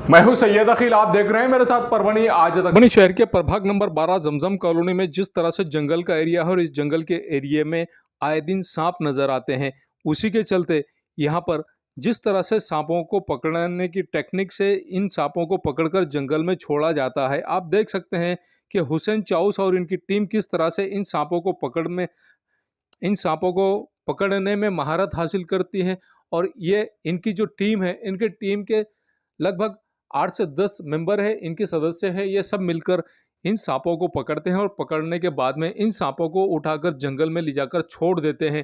मैं हूं सैयद अखिल, आप देख रहे हैं मेरे साथ परभनी आज तक। परभनी शहर के प्रभाग नंबर 12 जमजम कॉलोनी में जिस तरह से जंगल का एरिया है और इस जंगल के एरिया में आए दिन सांप नजर आते हैं, उसी के चलते यहाँ पर जिस तरह से सांपों को पकड़ने की टेक्निक से इन सांपों को पकड़कर जंगल में छोड़ा जाता है, आप देख सकते हैं कि हुसैन चाउस और इनकी टीम किस तरह से इन सांपों को पकड़ने में महारत हासिल करती है। और ये इनकी जो टीम है, इनके टीम के लगभग 8 से 10 मेंबर है, इनके सदस्य हैं, ये सब मिलकर इन सांपों को पकड़ते हैं और पकड़ने के बाद में इन सांपों को उठाकर जंगल में ले जाकर छोड़ देते हैं।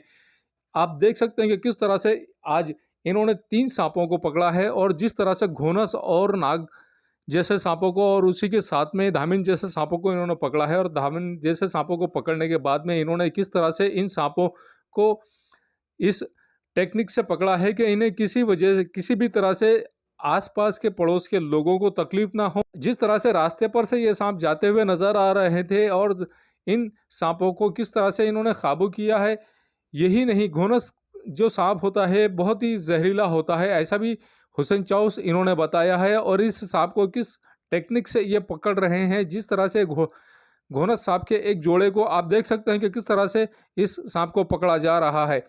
आप देख सकते हैं कि किस तरह से आज इन्होंने 3 सांपों को पकड़ा है और जिस तरह से घोनस और नाग जैसे सांपों को और उसी के साथ में धामिन जैसे सांपों को इन्होंने पकड़ा है। और धामिन जैसे सांपों को पकड़ने के बाद में इन्होंने किस तरह से इन सांपों को इस टेक्निक से पकड़ा है कि इन्हें किसी वजह से किसी भी तरह से आसपास के पड़ोस के लोगों को तकलीफ ना हो। जिस तरह से रास्ते पर से ये सांप जाते हुए नजर आ रहे थे और इन सांपों को किस तरह से इन्होंने काबू किया है। यही नहीं, घोनस जो सांप होता है बहुत ही जहरीला होता है, ऐसा भी हुसैन चाउस इन्होंने बताया है। और इस सांप को किस टेक्निक से ये पकड़ रहे हैं, जिस तरह से घोनस सांप के एक जोड़े को आप देख सकते हैं कि किस तरह से इस सांप को पकड़ा जा रहा है।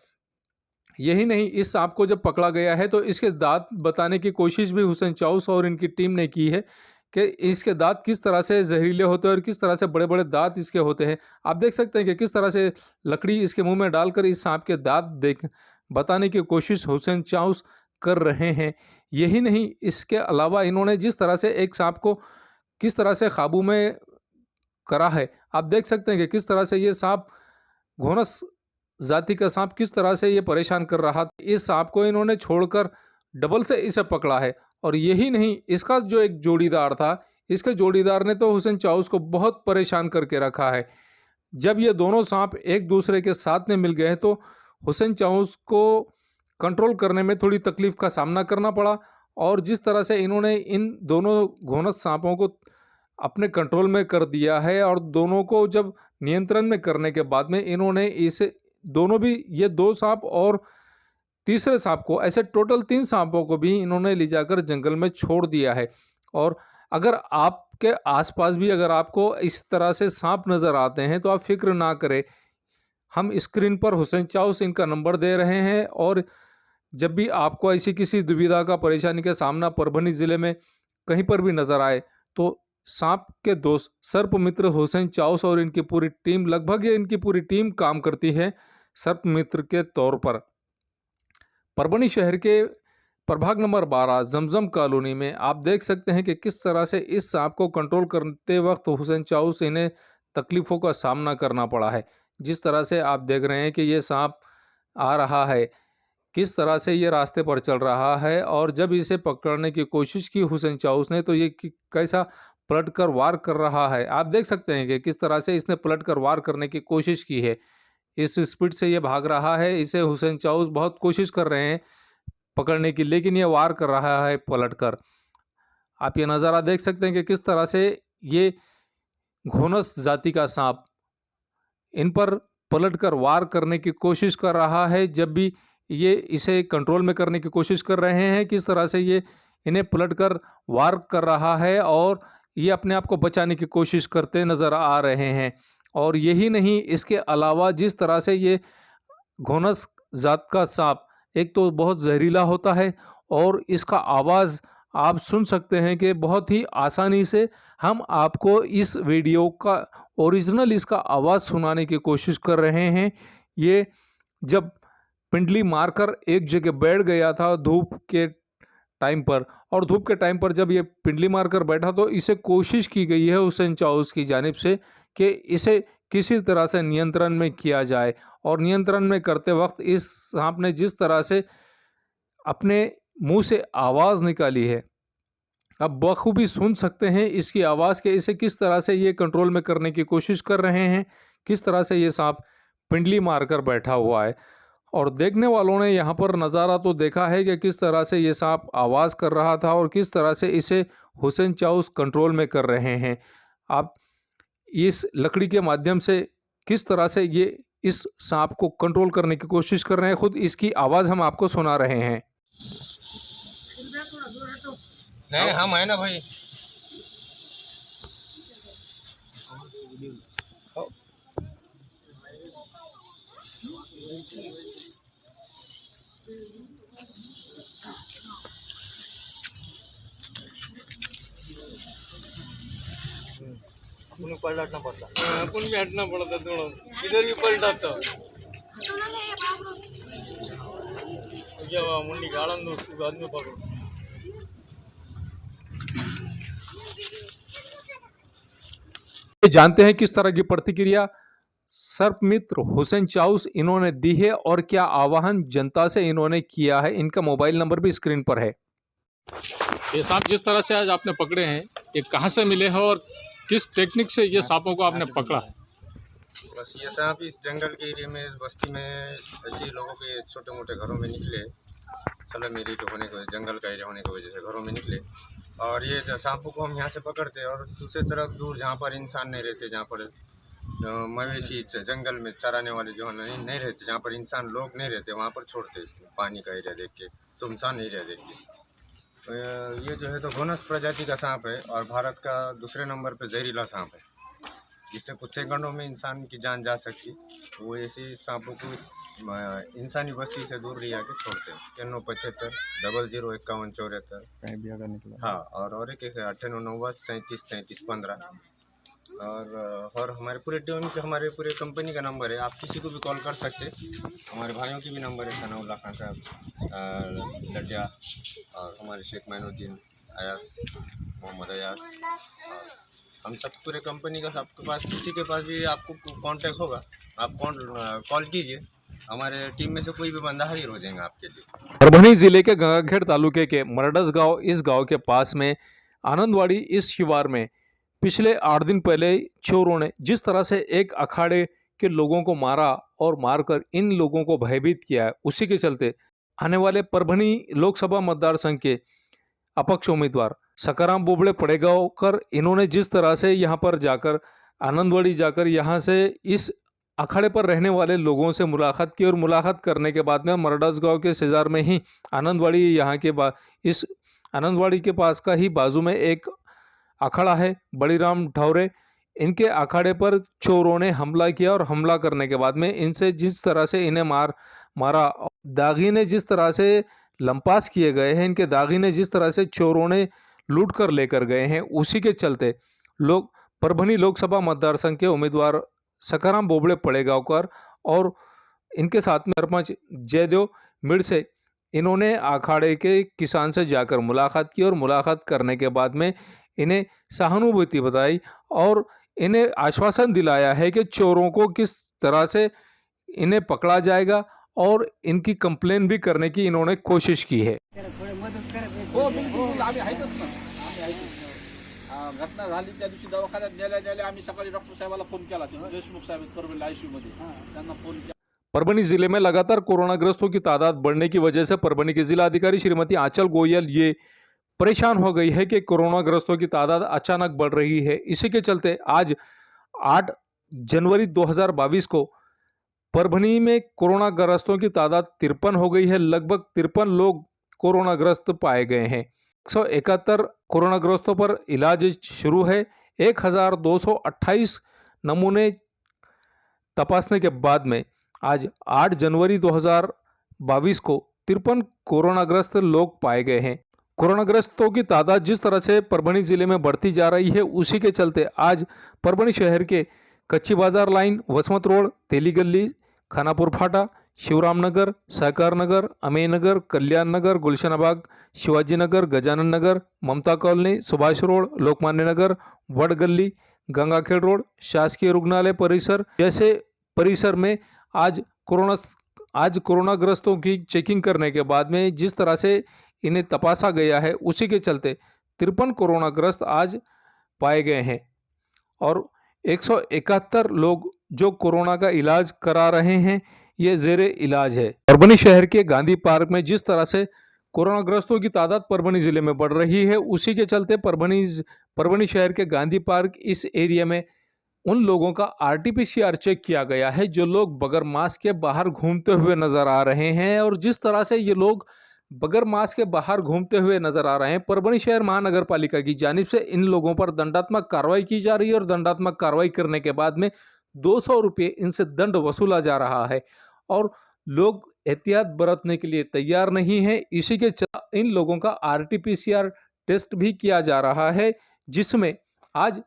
यही नहीं, इस सांप को जब पकड़ा गया है तो इसके दांत बताने की कोशिश भी हुसैन चाउस और इनकी टीम ने की है कि इसके दांत किस तरह से जहरीले होते हैं और किस तरह से बड़े बड़े दांत इसके होते हैं। आप देख सकते हैं कि किस तरह से लकड़ी इसके मुंह में डालकर इस सांप के दांत देख बताने की कोशिश हुसैन चाउस कर रहे हैं। यही नहीं, इसके अलावा इन्होंने जिस तरह से एक सांप को किस तरह से काबू में करा है, आप देख सकते हैं कि किस तरह से ये सांप घोनस जाति का सांप किस तरह से ये परेशान कर रहा था। इस सांप को इन्होंने छोड़कर डबल से इसे पकड़ा है। और यही नहीं, इसका जो एक जोड़ीदार था, इसके जोड़ीदार ने तो हुसैन चाउस को बहुत परेशान करके रखा है। जब ये दोनों सांप एक दूसरे के साथ में मिल गए तो हुसैन चाउस को कंट्रोल करने में थोड़ी तकलीफ का सामना करना पड़ा। और जिस तरह से इन्होंने इन दोनों घोनस सांपों को अपने कंट्रोल में कर दिया है और दोनों को जब नियंत्रण में करने के बाद में इन्होंने इसे दोनों भी, ये 2 सांप और तीसरे सांप को, ऐसे टोटल 3 सांपों को भी इन्होंने ले जाकर जंगल में छोड़ दिया है। और अगर आपके आसपास भी अगर आपको इस तरह से सांप नज़र आते हैं तो आप फिक्र ना करें, हम स्क्रीन पर हुसैन चाउस इनका नंबर दे रहे हैं। और जब भी आपको ऐसी किसी दुविधा का, परेशानी का सामना परभनी ज़िले में कहीं पर भी नज़र आए तो सांप के दोस्त सर्प मित्र हुसैन चाउस और इनकी पूरी टीम, लगभग ये इनकी पूरी टीम काम करती है सर्प मित्र के तौर पर। परभनी शहर के प्रभाग नंबर 12 जमजम कॉलोनी में आप देख सकते हैं कि किस तरह से इस सांप को कंट्रोल करते वक्त हुसैन चाउस इन्हें तकलीफ़ों का सामना करना पड़ा है। जिस तरह से आप देख रहे हैं कि ये सांप आ रहा है, किस तरह से ये रास्ते पर चल रहा है और जब इसे पकड़ने की कोशिश की हुसैन चाउस ने तो ये कैसा पलटकर वार कर रहा है। आप देख सकते हैं कि किस तरह से इसने पलटकर वार करने की कोशिश की है। इस स्पीड से ये भाग रहा है, इसे हुसैन चाउस बहुत कोशिश कर रहे हैं पकड़ने की, लेकिन ये वार कर रहा है पलटकर। आप ये नज़ारा देख सकते हैं कि किस तरह से ये घोनस जाति का सांप इन पर पलटकर वार करने की कोशिश कर रहा है। जब भी ये इसे कंट्रोल में करने की कोशिश कर रहे हैं, किस तरह से ये इन्हें पलटकर वार कर रहा है और ये अपने आप को बचाने की कोशिश करते नज़र आ रहे हैं। और यही नहीं, इसके अलावा जिस तरह से ये घोनस जात का सांप एक तो बहुत जहरीला होता है और इसका आवाज़ आप सुन सकते हैं कि बहुत ही आसानी से हम आपको इस वीडियो का ओरिजिनल इसका आवाज़ सुनाने की कोशिश कर रहे हैं। ये जब पिंडली मारकर एक जगह बैठ गया था धूप के टाइम पर, और धूप के टाइम पर जब ये पिंडली मारकर बैठा तो इसे कोशिश की गई है हुसैन चाउस की जानिब से कि इसे किसी तरह से नियंत्रण में किया जाए। और नियंत्रण में करते वक्त इस सांप ने जिस तरह से अपने मुंह से आवाज़ निकाली है, अब बखूबी सुन सकते हैं इसकी आवाज़ के इसे किस तरह से ये कंट्रोल में करने की कोशिश कर रहे हैं, किस तरह से ये सांप पिंडली मारकर बैठा हुआ है। और देखने वालों ने यहाँ पर नज़ारा तो देखा है कि किस तरह से ये सांप आवाज़ कर रहा था और किस तरह से इसे हुसैन चाउस कंट्रोल में कर रहे हैं। आप इस लकड़ी के माध्यम से किस तरह से ये इस सांप को कंट्रोल करने की कोशिश कर रहे हैं, खुद इसकी आवाज़ हम आपको सुना रहे हैं। नहीं हम है ना भाई। अपन पलटना पड़ता, अपन भी हटना पड़ता थोड़ा, इधर भी पलटाता मुंडी गालन दो आदमी पकड़ो। जानते हैं किस तरह की प्रतिक्रिया सर्पमित्र हुसैन चाउस इन्होंने दी है और क्या आह्वान जनता से इन्होंने किया है। इनका मोबाइल नंबर भी स्क्रीन पर है। ये सांप जिस तरह से आज आपने पकड़े हैं, ये कहाँ से मिले हैं और किस टेक्निक से ये सांपों को आपने पकड़ा है? बस ये सांप इस जंगल के एरिया में, इस बस्ती में ऐसे ही लोगों के छोटे मोटे घरों में निकले, सलम एरिया होने की, जंगल का एरिया होने की वजह से घरों में निकले। और ये सांपों को हम यहाँ से पकड़ते और दूसरी तरफ दूर जहाँ पर इंसान नहीं रहते, जहाँ पर मवेशी जंगल में चराने वाले जो नहीं रहते, जहाँ पर इंसान लोग नहीं रहते, वहाँ पर छोड़ते इसको, पानी का एरिया देख के, सुनसान एरिया देख के। तो ये जो है तो घोनस प्रजाति का सांप है और भारत का दूसरे नंबर पर जहरीला सांप है, जिससे कुछ सेकंडों में इंसान की जान जा सकती। वो ऐसे सांपों को इंसानी बस्ती से दूर ले आके छोड़ते हैं। 9575 00 51 74 कहीं भी अगर निकला। हाँ, और एक 9890 37 33 15 और हमारे पूरे टीम के, हमारे पूरे कंपनी का नंबर है, आप किसी को भी कॉल कर सकते। हमारे भाइयों की भी नंबर है, सनाउल्लाह खान साहब लटिया, और हमारे शेख मैनुद्दीन, अयास मोहम्मद अयास, और हम सब पूरे कंपनी का, सबके पास किसी के पास भी आपको कांटेक्ट होगा, आप कॉल कीजिए, हमारे टीम में से कोई भी बंदा हाजिर हो जाएगा आपके लिए। परभणी जिले के गंगाखेड़ तालुके के मरडस गांव, इस गांव के पास में आनंदवाड़ी इस शिवार में पिछले 8 दिन पहले चोरों ने जिस तरह से एक अखाड़े के लोगों को मारा और मारकर इन लोगों को भयभीत किया है, उसी के चलते आने वाले परभणी लोकसभा मतदार संघ के अपक्ष उम्मीदवार सकाराम बोबड़े पड़ेगांवकर इन्होंने जिस तरह से यहाँ पर जाकर, आनंदवाड़ी जाकर यहाँ से इस अखाड़े पर रहने वाले लोगों से मुलाकात की और मुलाकात करने के बाद में मरडस गांव के सेजार में ही आनंदवाड़ी, यहाँ के इस आनंदवाड़ी के पास का ही बाजू में एक अखाड़ा है बड़ीराम ढौरे, इनके अखाड़े पर चोरों ने हमला किया और हमला करने के बाद में इनसे जिस तरह से इन्हें मारा, दागीने जिस तरह से लंपास किए गए हैं, इनके दागीने जिस तरह से चोरों ने लूट कर लेकर गए हैं, उसी के चलते लोग परभणी लोकसभा मतदार संघ के उम्मीदवार सकाराम बोबड़े पड़ेगांवकर और इनके साथ में सरपंच जयदेव मिड़से, इन्होंने अखाड़े के किसान से जाकर मुलाकात की और मुलाकात करने के बाद में इन्हें सहानुभूति बताई और इन्हें आश्वासन दिलाया है कि चोरों को किस तरह से इन्हें पकड़ा जाएगा और इनकी कंप्लेन भी करने की इन्होंने कोशिश की है। हो बिलकुल आम्ही आहेतच ना, आम्ही आहेतच। घटना झाली त्या दिवशी दवाखान्यात गेल्या आम्ही सकाळी डॉक्टर साहेबाला फोन केला, देशमुख साहेब परभणी आयसीयू मध्ये, त्यांना फोन केला। परभणी जिले में लगातार कोरोनाग्रस्तों की तादाद बढ़ने की वजह से परभणी की जिला अधिकारी श्रीमती आंचल गोयल ये परेशान हो गई है कि कोरोनाग्रस्तों की तादाद अचानक बढ़ रही है। इसी के चलते आज 8 जनवरी 2022 को परभणी में कोरोनाग्रस्तों की तादाद 53 हो गई है। लगभग 53 लोग कोरोनाग्रस्त पाए गए हैं। 171 कोरोनाग्रस्तों पर इलाज शुरू है। 1228 नमूने तपासने के बाद में आज 8 जनवरी 2022 को 53 कोरोनाग्रस्त लोग पाए गए हैं। कोरोनाग्रस्तों की तादाद जिस तरह से परभणी जिले में बढ़ती जा रही है, उसी के चलते आज परभणी शहर के कच्ची बाजार लाइन, वसमत रोड, तेली गली, खानापुर फाटा, शिवराम नगर, सहकार नगर, अमेय नगर, कल्याण नगर, गुलशनाबाग, शिवाजी नगर, गजानन नगर, ममता कॉलोनी, सुभाष रोड, लोकमान्य नगर, वड गली, गंगाखेड़ रोड, शासकीय रुग्णालय परिसर जैसे परिसर में आज कोरोनाग्रस्तों की चेकिंग करने के बाद में जिस तरह से इन्हें तपासा गया है, उसी के चलते 53 कोरोनाग्रस्त आज पाए गए हैं और 171 लोग जो कोरोना का इलाज करा रहे हैं, ये जेरे इलाज है। परभणी शहर के गांधी पार्क में जिस तरह से कोरोनाग्रस्तों की तादाद परभणी जिले में बढ़ रही है, उसी के चलते परभणी शहर के गांधी पार्क इस एरिया में उन लोगों का RT-PCR चेक किया गया है जो लोग बगैर मास्क के बाहर घूमते हुए नजर आ रहे हैं और जिस तरह से ये लोग बगैर मास्क के बाहर घूमते हुए नजर आ रहे हैं। परभनी शहर महानगर पालिका की जानिब से इन लोगों पर दंडात्मक कार्रवाई की जा रही है और दंडात्मक कार्रवाई करने के बाद में 200 रुपये इनसे दंड वसूला जा रहा है और लोग एहतियात बरतने के लिए तैयार नहीं है। इसी के चलते इन लोगों का RT-PCR टेस्ट भी किया जा रहा है, जिसमें आज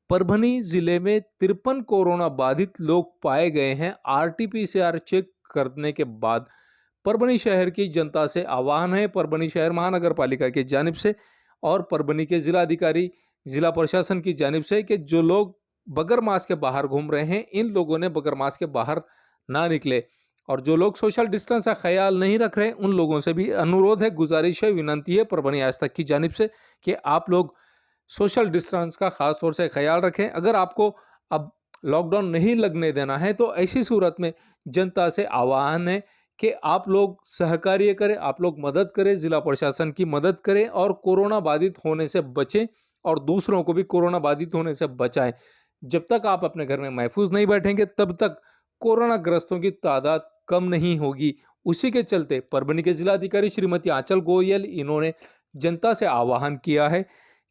परभनी जिले में 53 कोरोना बाधित लोग पाए गए हैं। RT-PCR चेक करने के बाद परभनी शहर की जनता से आह्वान है, परभनी शहर महानगर पालिका की जानिब से और परभनी के जिलाधिकारी जिला प्रशासन की जानिब से कि जो लोग बगैर मास्क के बाहर घूम रहे हैं, इन लोगों ने बगैर मास्क के बाहर ना निकले और जो लोग सोशल डिस्टेंस का ख्याल नहीं रख रहे हैं, उन लोगों से भी अनुरोध है, गुजारिश है, विनंती है परभनी आज तक की जानिब से कि आप लोग सोशल डिस्टेंस का खास तौर से ख्याल रखें। अगर आपको अब लॉकडाउन नहीं लगने देना है तो ऐसी सूरत में जनता से आह्वान है कि आप लोग सहकार्य करें, आप लोग मदद करें, जिला प्रशासन की मदद करें और कोरोना बाधित होने से बचें और दूसरों को भी कोरोना बाधित होने से बचाएं। जब तक आप अपने घर में महफूज नहीं बैठेंगे तब तक कोरोना ग्रस्तों की तादाद कम नहीं होगी। उसी के चलते परभनी के जिलाधिकारी श्रीमती आंचल गोयल इन्होंने जनता से आह्वान किया है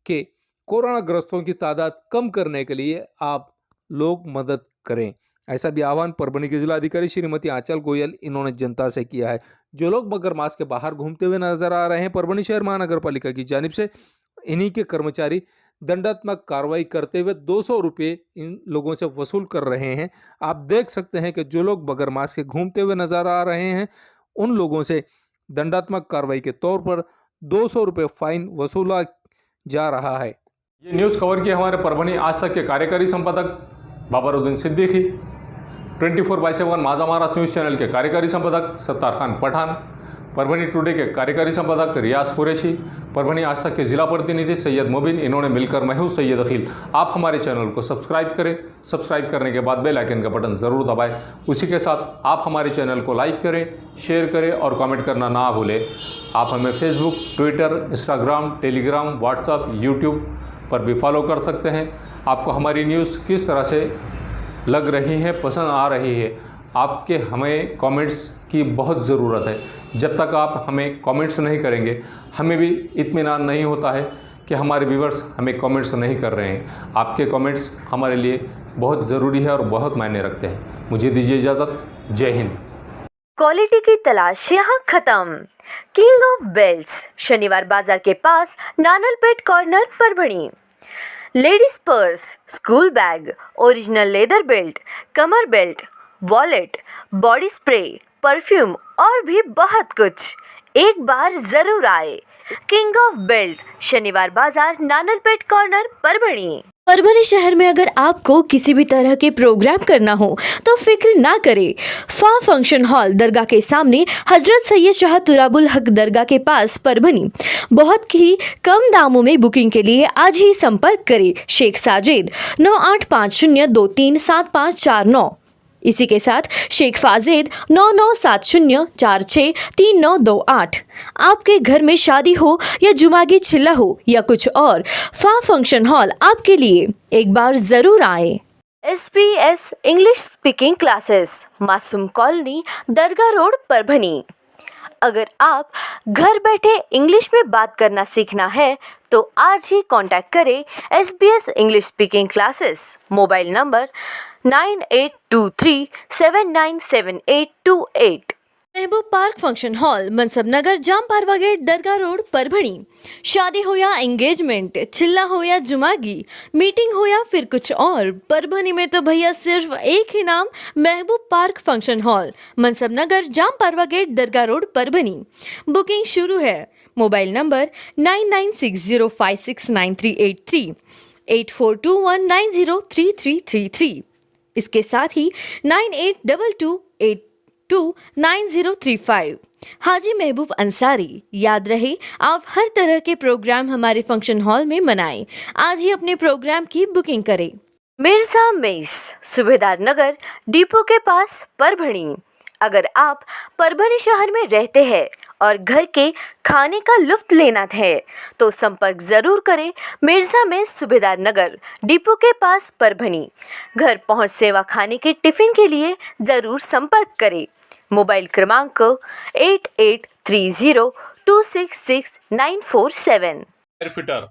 कि कोरोना ग्रस्तों की तादाद कम करने के लिए आप लोग मदद करें। ऐसा भी आह्वान परभनी के जिलाधिकारी श्रीमती आंचल गोयल इन्होंने जनता से किया है। जो लोग बगैर मास्क के बाहर घूमते हुए नजर आ रहे हैं, परभनी शहर महानगर पालिका की जानिब से इन्हीं के कर्मचारी दंडात्मक कार्रवाई करते हुए 200 रुपये इन लोगों से वसूल कर रहे हैं। आप देख सकते हैं कि जो लोग बगैर मास्क के घूमते हुए नजर आ रहे हैं, उन लोगों से दंडात्मक कार्रवाई के तौर पर 200 रुपये फाइन वसूला जा रहा है। ये न्यूज़ कवर किया हमारे परभनी आज तक के कार्यकारी संपादक बाबरुद्दीन सिद्दीकी, 24/7 माझा महाराष्ट्र न्यूज़ चैनल के कार्यकारी संपादक सत्तार खान पठान, परभनी टुडे के कार्यकारी संपादक रियाज कुरैशी, परभनी आज तक के जिला प्रतिनिधि सैयद मुबिन, इन्होंने मिलकर मैं हूं सैयद अखिल। आप हमारे चैनल को सब्सक्राइब करें, सब्सक्राइब करने के बाद बेल आइकन का बटन ज़रूर दबाएं। उसी के साथ आप हमारे चैनल को लाइक करें, शेयर करें और कमेंट करना ना भूलें। आप हमें Facebook, Twitter, Instagram, Telegram, WhatsApp, YouTube पर भी फॉलो कर सकते हैं। आपको हमारी न्यूज़ किस तरह से लग रही है, पसंद आ रही है, आपके हमें कमेंट्स की बहुत ज़रूरत है। जब तक आप हमें कमेंट्स नहीं करेंगे, हमें भी इत्मीनान नहीं होता है कि हमारे व्यूवर्स हमें कमेंट्स नहीं कर रहे हैं। आपके कमेंट्स हमारे लिए बहुत ज़रूरी है और बहुत मायने रखते हैं। मुझे दीजिए इजाज़त। जय हिंद। क्वालिटी की तलाश यहाँ खत्म। किंग ऑफ बेल्ट्स, शनिवार बाजार के पास, Nanalpet corner, Parbhani. Ladies purse, school bag, original leather belt, कमर belt, wallet, body spray, perfume और भी बहुत कुछ। एक बार जरूर आए। किंग ऑफ बेल्ट, शनिवार बाजार, नानलपेट कॉर्नर, परभणी। परभनी शहर में अगर आपको किसी भी तरह के प्रोग्राम करना हो तो फिक्र ना करें। फंक्शन हॉल, दरगाह के सामने, हजरत सैयद शाह तुराबुल हक दरगाह के पास, परभनी। बहुत ही कम दामों में बुकिंग के लिए आज ही संपर्क करें। शेख साजिद 9850237549। इसी के साथ शेख फाजिद 9970463928। आपके घर में शादी हो या जुमागी छिल्ला हो या कुछ और, फंक्शन हॉल आपके लिए। एक बार जरूर आए। SBS इंग्लिश स्पीकिंग क्लासेस, मासूम कॉलोनी, दरगाह रोड, परभनी। अगर आप घर बैठे इंग्लिश में बात करना सीखना है तो आज ही कांटेक्ट करें SBS English speaking classes. Mobile number 9823797828। महबूब पार्क फंक्शन हॉल, मनसब नगर, जाम पारवा गेट, दरगाह रोड, परभणी। शादी हो या एंगेजमेंट, चिल्ला हो या जुमागी, मीटिंग हो या फिर कुछ और, परभणी में तो भैया सिर्फ एक ही नाम, महबूब पार्क फंक्शन हॉल, मनसब नगर, जाम पारवा गेट, दरगाह रोड, परभणी। बुकिंग शुरू है। Mobile number 9960569383, 8421903333। इसके साथ ही 9822829035। हाजी महबूब अंसारी। याद रहे, आप हर तरह के प्रोग्राम हमारे फंक्शन हॉल में मनाएं। आज ही अपने प्रोग्राम की बुकिंग करें। मिर्जा मेस, सुबेदार नगर, डिपो के पास, परभणी। अगर आप परभणी शहर में रहते हैं और घर के खाने का लुत्फ लेना है तो संपर्क जरूर करें। मिर्जा में, सुबेदार नगर, डिपो के पास, परभणी। घर पहुंच सेवा, खाने के टिफिन के लिए जरूर संपर्क करें। मोबाइल क्रमांक 8830 266947। एयरफिटर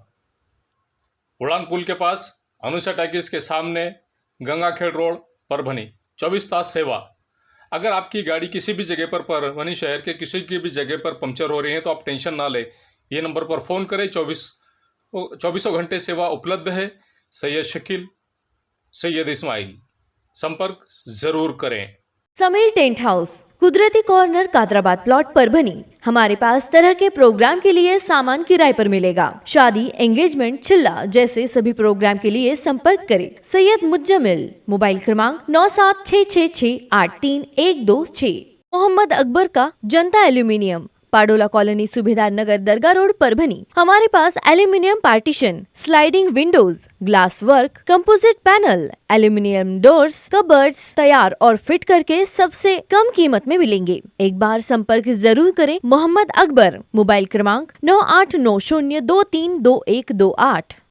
उड़ान पुल के पास अनुषा टैकिस के सामने गंगाखेड़ रोड परभनी 24 तास सेवा। अगर आपकी गाड़ी किसी भी जगह पर परभनी शहर के किसी की भी जगह पर पंक्चर हो रही है तो आप टेंशन ना लें, ये नंबर पर फ़ोन करें। 24 घंटे सेवा उपलब्ध है। सैयद शकील, सैयद इस्माइल, संपर्क ज़रूर करें। समीर टेंट हाउस, कुदरती कॉर्नर, कादराबाद प्लॉट, परभनी। हमारे पास तरह के प्रोग्राम के लिए सामान किराए पर मिलेगा। शादी, एंगेजमेंट, चिल्ला जैसे सभी प्रोग्राम के लिए संपर्क करें। सैयद मुज्जमिल, मोबाइल क्रमांक 9766683126। मोहम्मद अकबर का Janata aluminium, Padola colony, Subhedar Nagar, Dargah road, Parbhani. हमारे पास aluminium partition, sliding windows, glass work, composite panel, aluminium doors, cupboards तैयार और फिट करके सबसे कम कीमत में मिलेंगे। एक बार संपर्क जरूर करें। मोहम्मद अकबर, मोबाइल क्रमांक 9890232128।